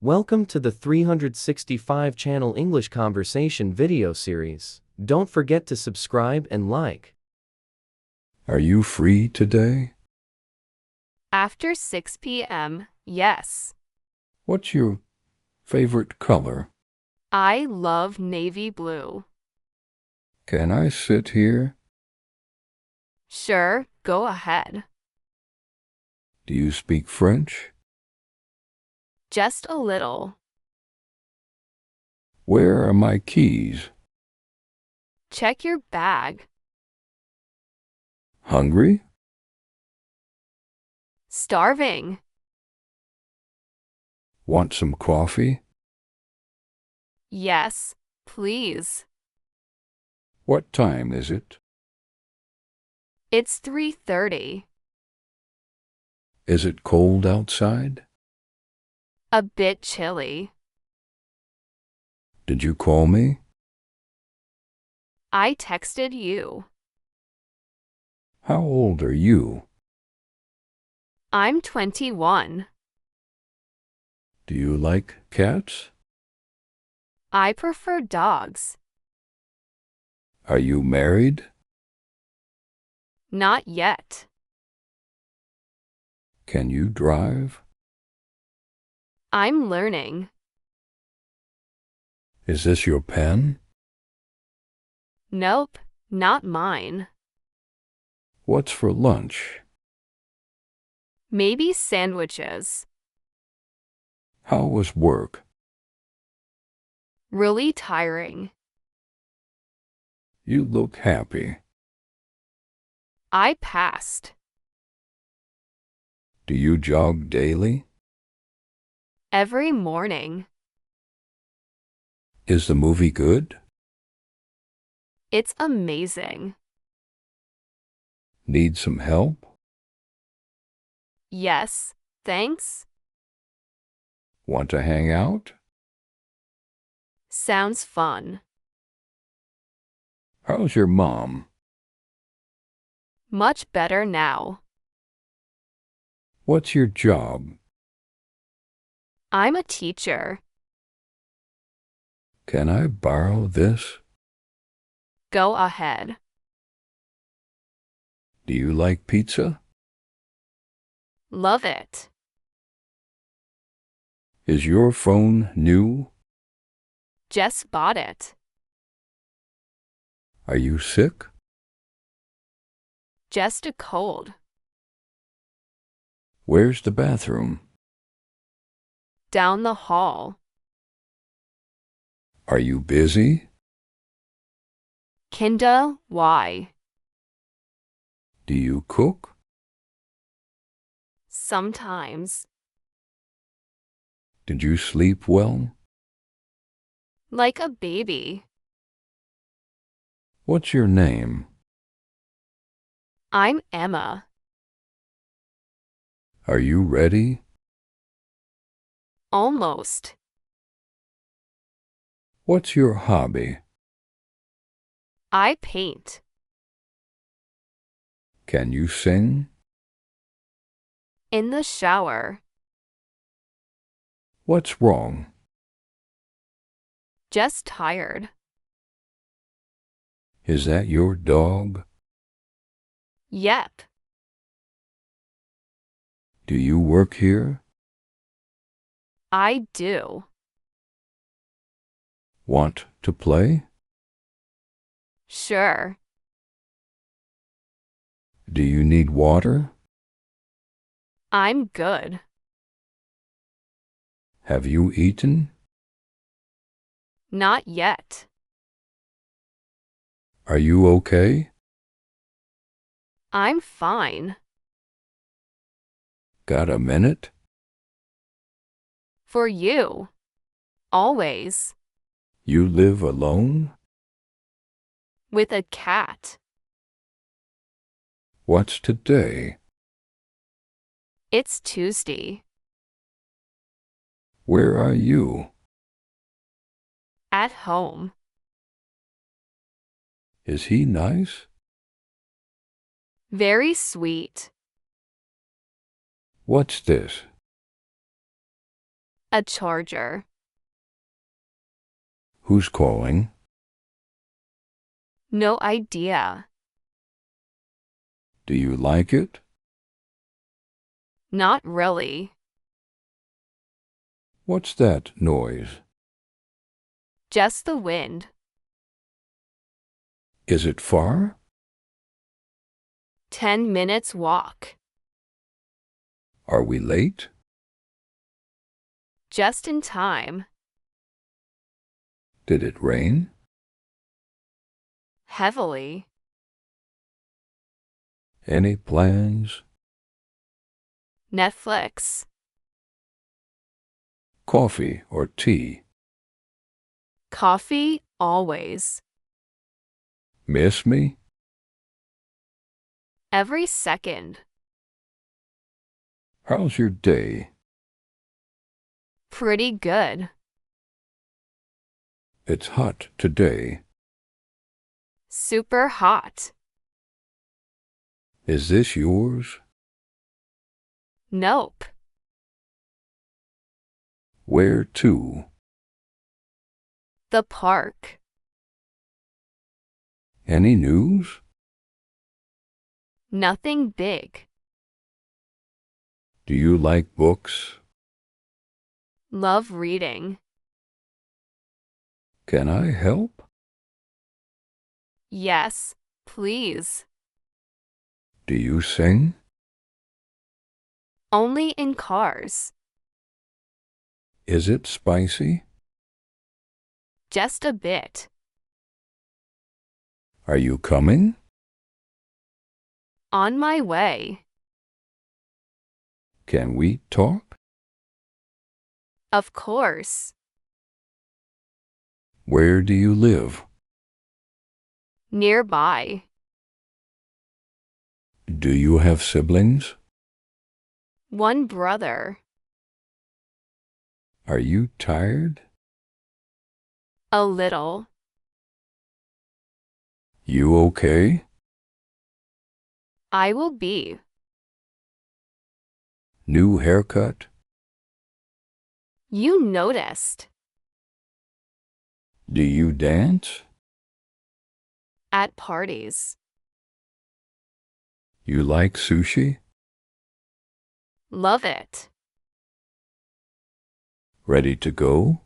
Welcome to the 365 channel English conversation video series. Don't forget to subscribe and like. Are you free today? After 6 p.m., yes. What's your favorite color? I love navy blue. Can I sit here? Sure, go ahead. Do you speak French? Just a little. Where are my keys? Check your bag. Hungry? Starving. Want some coffee? Yes, please. What time is it? It's 3:30. Is it cold outside? A bit chilly. Did you call me? I texted you. How old are you? I'm 21. Do you like cats? I prefer dogs. Are you married? Not yet. Can you drive? I'm learning. Is this your pen? Nope, not mine. What's for lunch? Maybe sandwiches. How was work? Really tiring. You look happy. I passed. Do you jog daily? Every morning. Is the movie good? It's amazing. Need some help? Yes, thanks. Want to hang out? Sounds fun. How's your mom? Much better now. What's your job? I'm a teacher. Can I borrow this? Go ahead. Do you like pizza? Love it. Is your phone new? Just bought it. Are you sick? Just a cold. Where's the bathroom? Down the hall. Are you busy? Kinda, why? Do you cook? Sometimes. Did you sleep well? Like a baby. What's your name? I'm Emma. Are you ready? Almost. What's your hobby? I paint. Can you sing? In the shower. What's wrong? Just tired. Is that your dog? Yep. Do you work here? I do. Want to play? Sure. Do you need water? I'm good. Have you eaten? Not yet. Are you okay? I'm fine. Got a minute? For you. Always. You live alone? With a cat. What's today? It's Tuesday. Where are you? At home. Is he nice? Very sweet. What's this? A charger. Who's calling? No idea. Do you like it? Not really. What's that noise? Just the wind. Is it far? 10 minutes walk. Are we late? Just in time. Did it rain? Heavily. Any plans? Netflix. Coffee or tea? Coffee always. Miss me? Every second. How's your day? Pretty good. It's hot today. Super hot. Is this yours? Nope. Where to? The park. Any news? Nothing big. Do you like books? Love reading. Can I help? Yes, please. Do you sing? Only in cars. Is it spicy? Just a bit. Are you coming? On my way. Can we talk? Of course. Where do you live? Nearby. Do you have siblings? One brother. Are you tired? A little. You okay? I will be. New haircut? You noticed. Do you dance? At parties. You like sushi? Love it. Ready to go?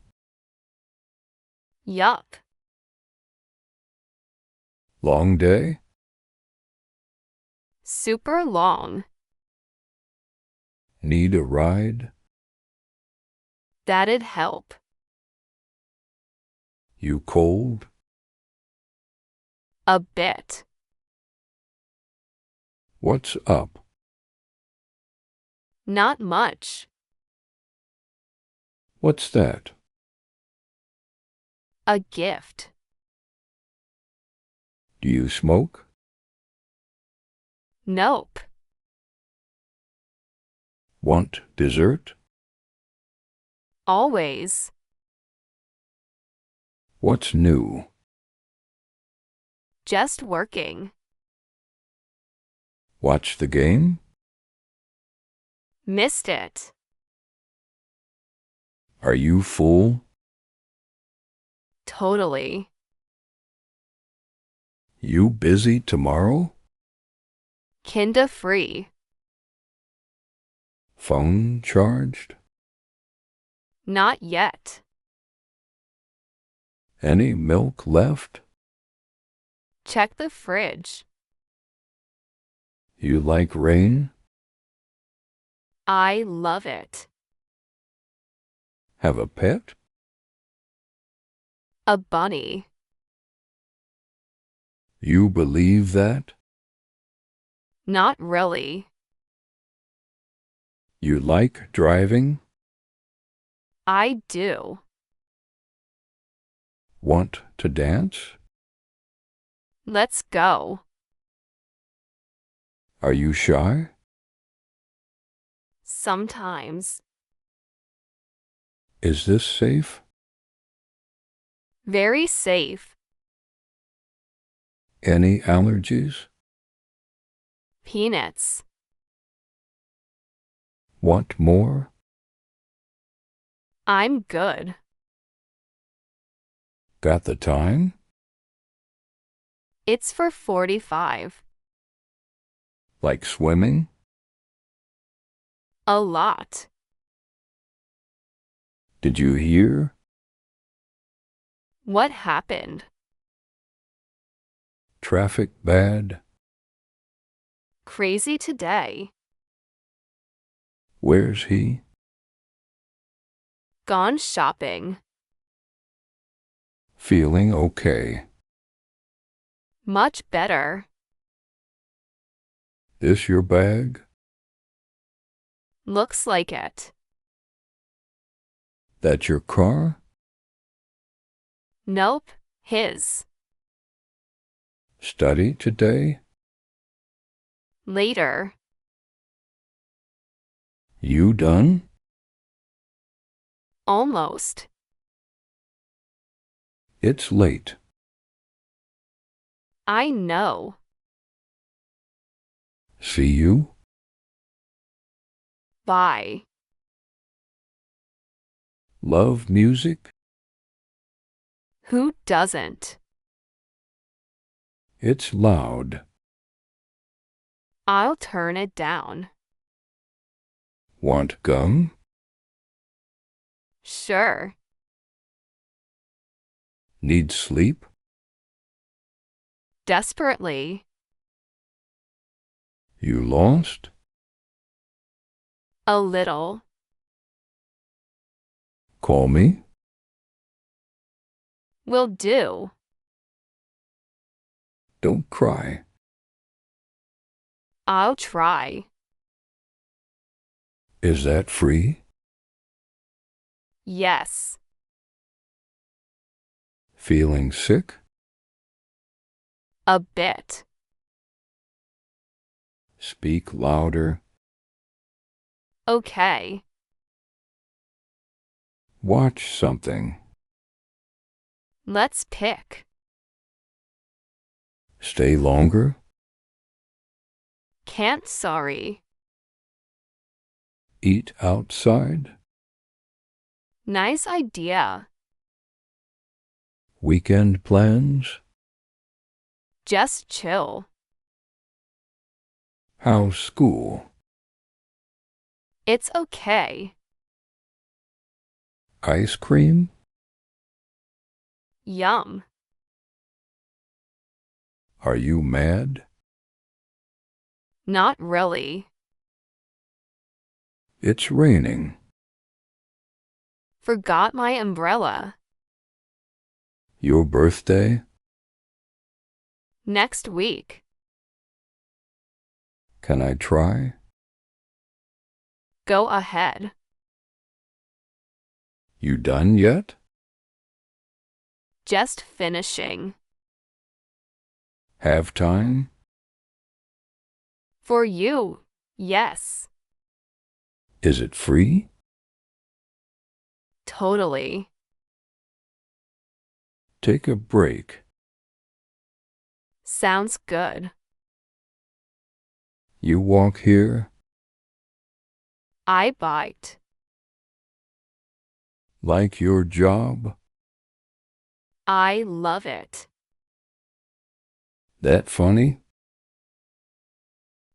Yup. Long day? Super long. Need a ride? That'd help. You cold? A bit. What's up? Not much. What's that? A gift. Do you smoke? Nope. Want dessert? Always. What's new? Just working. Watch the game? Missed it. Are you full? Totally. You busy tomorrow? Kinda free. Phone charged? Not yet. Any milk left? Check the fridge. You like rain? I love it. Have a pet? A bunny. You believe that? Not really. You like driving? I do. Want to dance? Let's go. Are you shy? Sometimes. Is this safe? Very safe. Any allergies? Peanuts. Want more? I'm good. Got the time? It's for 45. Like swimming? A lot. Did you hear? What happened? Traffic bad? Crazy today. Where's he? Gone shopping. Feeling okay. Much better. This your bag? Looks like it. That your car? Nope, his. Study today? Later. You done? Almost. It's late. I know. See you? Bye. Love music? Who doesn't? It's loud. I'll turn it down. Want gum? Sure. Need sleep? Desperately. You lost? A little. Call me? Will do. Don't cry. I'll try. Is that free? Yes. Feeling sick? A bit. Speak louder. Okay. Watch something. Let's pick. Stay longer. Can't, sorry. Eat outside. Nice idea. Weekend plans. Just chill. How's school? It's okay. Ice cream? Yum. Are you mad? Not really. It's raining. Forgot my umbrella. Your birthday? Next week. Can I try? Go ahead. You done yet? Just finishing. Have time? For you, yes. Is it free? Totally. Take a break. Sounds good. You walk here? I bite. Like your job? I love it. That funny?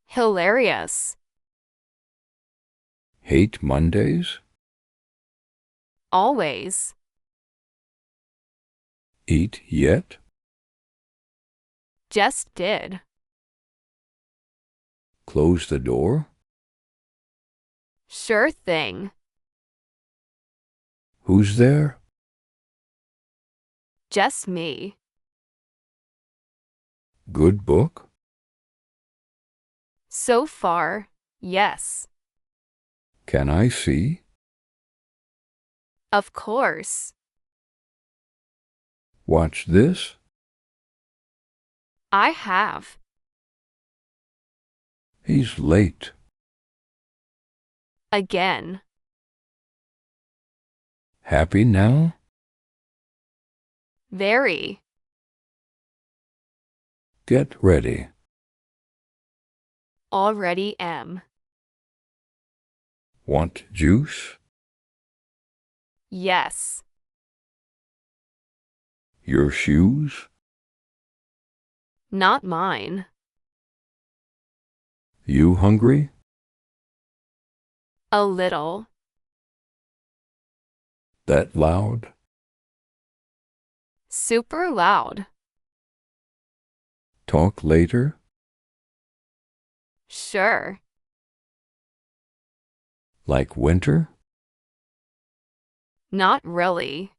Hilarious. Hate Mondays? Always. Eat yet? Just did. Close the door? Sure thing. Who's there? Just me. Good book? So far, yes. Can I see? Of course. Watch this? I have. He's late. Again. Happy now? Very. Get ready. Already am. Want juice? Yes. Your shoes? Not mine. You hungry? A little. That loud? Super loud. Talk later? Sure. Like winter? Not really.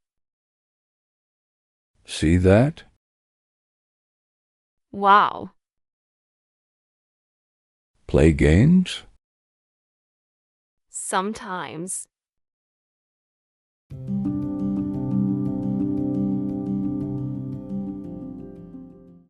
See that? Wow. Play games? Sometimes.